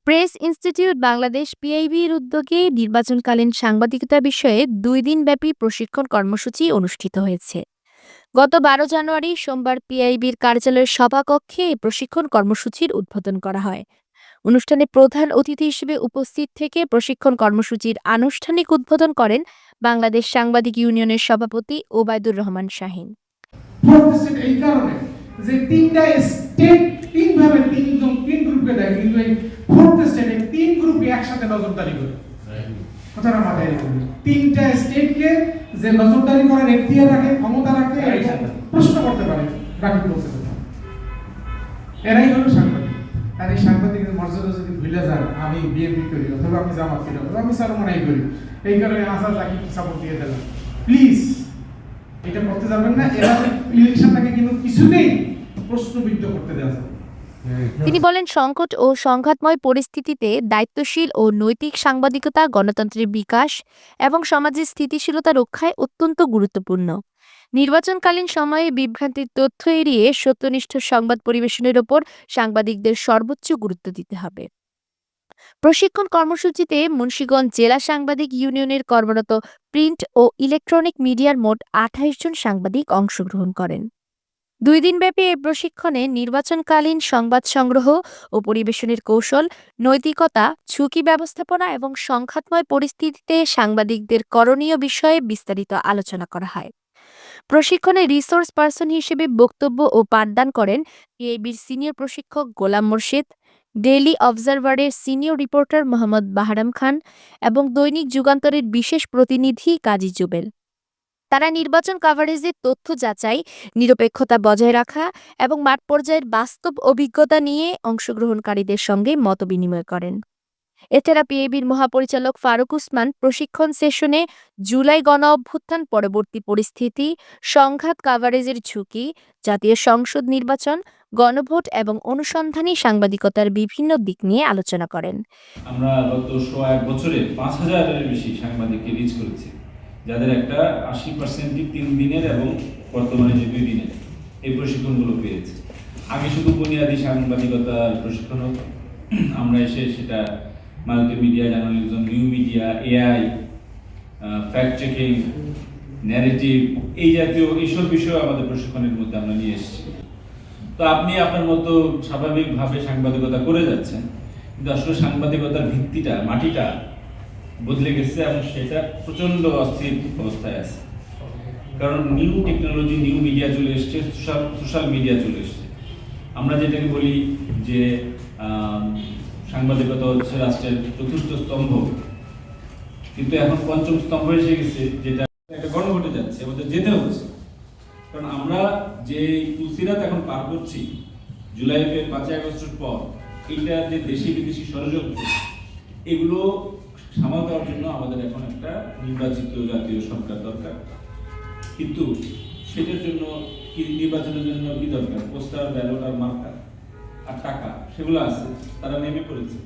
Press institute Bangladesh পিআইবির উদ্যোগে নির্বাচনকালীন সাংবাদিকতা বিষয়ে ২ দিনব্যাপী প্রশিক্ষণ কর্মসূচি অনুষ্ঠিত হয়েছে। গত ১২ জানুয়ারি সোমবার পিআইবির কার্যালয়ের সভাকক্ষে এই প্রশিক্ষণ কর্মসূচির উদ্বোধন করা হয়। অনুষ্ঠানে প্রধান অতিথি হিসেবে উপস্থিত থেকে প্রশিক্ষণ কর্মসূচির আনুষ্ঠানিক উদ্বোধন করেন বাংলাদেশ সাংবাদিক ইউনিয়নের সভাপতি ওবায়দুর রহমান শাহীন। প্রোটেস্টেড এই কারণে যে তিনটা স্টেট তিনভাবে তিন গ্রুপে দেয়, কিন্তু এই ফোর্থ স্টেট এই তিন গ্রুপে একসাথে নজরদারি করে। কথাটা মাথায় রাখবেন, তিনটা স্টেটকে যে নজরদারি করার এখতিয়ার রাখে, ক্ষমতা রাখে, প্রশ্ন করতে পারে, রাখি বলতে পারে, এরাই হলো সাংবাদিক। আর এই সাংবাদিকের মর্যাদা যদি ভুলে যান, আমি বিএনপি করি অথবা আমি জামাত করি অথবা আমি সারমনাই করি, এই কারণে আসাদ জাকির সাপোর্ট দিয়ে দিলাম, প্লিজ এটা করতে যাবেন না। এরা ইলেকশনটাকে কিন্তু কিছুতেই প্রশ্নবিদ্ধ করতে দেওয়া যাবে। তিনি বলেন, সংকট ও সংঘাতময় পরিস্থিতিতে দায়িত্বশীল ও নৈতিক সাংবাদিকতা গণতন্ত্রের বিকাশ এবং সমাজের স্থিতিশীলতা রক্ষায় অত্যন্ত গুরুত্বপূর্ণ। নির্বাচনকালীন সময়ে বিভ্রান্তির তথ্য এড়িয়ে সত্যনিষ্ঠ সংবাদ পরিবেশনের ওপর সাংবাদিকদের সর্বোচ্চ গুরুত্ব দিতে হবে। প্রশিক্ষণ কর্মসূচিতে মুন্সিগঞ্জ জেলা সাংবাদিক ইউনিয়নের কর্মরত প্রিন্ট ও ইলেকট্রনিক মিডিয়ার মোট ২৮ জন সাংবাদিক অংশগ্রহণ করেন। ২ দিনব্যাপী এই প্রশিক্ষণে নির্বাচনকালীন সংবাদ সংগ্রহ ও পরিবেশনের কৌশল, নৈতিকতা, ঝুঁকি ব্যবস্থাপনা এবং সংঘাতময় পরিস্থিতিতে সাংবাদিকদের করণীয় বিষয়ে বিস্তারিত আলোচনা করা হয়। প্রশিক্ষণে রিসোর্স পার্সন হিসেবে বক্তব্য ও পাঠদান করেন পিআইবির সিনিয়র প্রশিক্ষক গোলাম মোর্শেদ, ডেইলি অবজারভারের সিনিয়র রিপোর্টার মোহাম্মদ বাহারাম খান এবং দৈনিক যুগান্তরের বিশেষ প্রতিনিধি কাজী জুবেল। তারা নির্বাচন কাভারেজের তথ্য যাচাই, নিরপেক্ষতা বজায় রাখা এবং মাঠ পর্যায়ের বাস্তব অভিজ্ঞতা নিয়ে অংশগ্রহণকারীদের সঙ্গে মতবিনিময় করেন। এছাড়া পিএবির মহাপরিচালক ফারুক উসমান প্রশিক্ষণ সেশনে জুলাই গণঅভ্যুত্থান পরবর্তী পরিস্থিতি, সংঘাত কাভারেজের ঝুঁকি, জাতীয় সংসদ নির্বাচন, গণভোট এবং অনুসন্ধানী সাংবাদিকতার বিভিন্ন দিক নিয়ে আলোচনা করেন। আমরা গত ১ বছরে ৫,০০০-এর বেশি সাংবাদিককে রিচ করেছি, যাদের একটা ৮০%ই ৩ দিনের এবং বর্তমানে যে ২ দিনের এই প্রশিক্ষণগুলো পেয়েছে। আগে শুধু বুনিয়াদী সাংবাদিকতার প্রশিক্ষণ হতো, আমরা এসে সেটা multimedia journalism, new media, AI, fact checking, narrative, এই জাতীয় এইসব বিষয় আমাদের প্রশিক্ষণের মধ্যে আমরা নিয়ে এসেছি। তো আপনি আপনার মতো স্বাভাবিকভাবে সাংবাদিকতা করে যাচ্ছেন, কিন্তু আসলে সাংবাদিকতার ভিত্তিটা, মাটিটা বদলে গেছে এবং সেটা প্রচণ্ড অস্থির অবস্থায় আছে। কারণ নিউ টেকনোলজি, নিউ মিডিয়া চলে এসছে, সোশ্যাল মিডিয়া চলে এসছে। আমরা যেটাকে বলি যে সাংবাদিকতা হচ্ছে রাষ্ট্রের চতুর্থ স্তম্ভ, কিন্তু এখন পঞ্চম স্তম্ভ এসে গেছে, যেটা একটা গণভোটে যাচ্ছে, আমাদের যেতে হচ্ছে। কারণ আমরা যে তুলসিরাত এখন পার করছি জুলাইয়ের ৫ই আগস্টের পর, এইটা যে দেশি বিদেশি ষড়যন্ত্র, এগুলো সামাল দেওয়ার জন্য আমাদের এখন একটা নির্বাচিত জাতীয় সরকার দরকার। কিন্তু সেটার জন্য কি, নির্বাচনের জন্য কি দরকার? পোস্টার, ব্যালট আর মার্কার আর টাকা, সেগুলো আছে, তারা নেমে পড়েছে।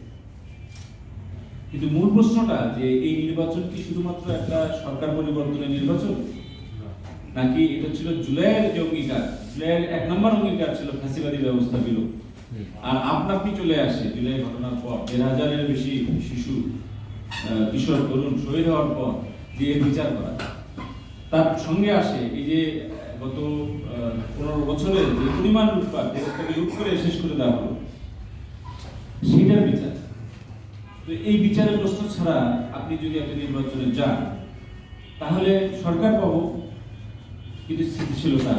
কিন্তু মূল প্রশ্নটা যে এই নির্বাচন কি শুধুমাত্র একটা সরকার পরিবর্তনের নির্বাচন, নাকি এটা ছিল জুলাইয়ের যে অঙ্গীকার? জুলাইয়ের ১ নম্বর অঙ্গীকার ছিল ফ্যাসিবাদী ব্যবস্থা বিলোপ। আর আপনি চলে আসে জুলাই ঘটনার পর ১,৫০০-এর বেশি শিশু, কিশোর, তরুণ শহীদ হওয়ার পর দিয়ে বিচার করা। তার সঙ্গে আসে এই যে গত ১৫ বছরে যে পরিমাণ লুটপাট, দেশটাকে লুট করে শেষ করে দেওয়া হলো, সেটার বিচার। তো এই বিচারের প্রশ্ন ছাড়া আপনি যদি একটা নির্বাচনে যান, তাহলে সরকার পাবো, কিন্তু স্থিতিশীলতা।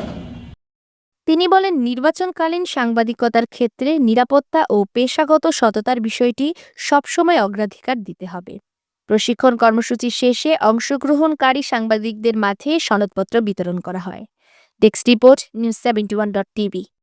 তিনি বলেন, নির্বাচনকালীন সাংবাদিকতার ক্ষেত্রে নিরাপত্তা ও পেশাগত সততার বিষয়টি সবসময় অগ্রাধিকার দিতে হবে। প্রশিক্ষণ কর্মসূচি শেষে অংশগ্রহণকারী সাংবাদিকদের মাঝে সনদপত্র বিতরণ করা হয়। Desk report, news ৭১.টিভি।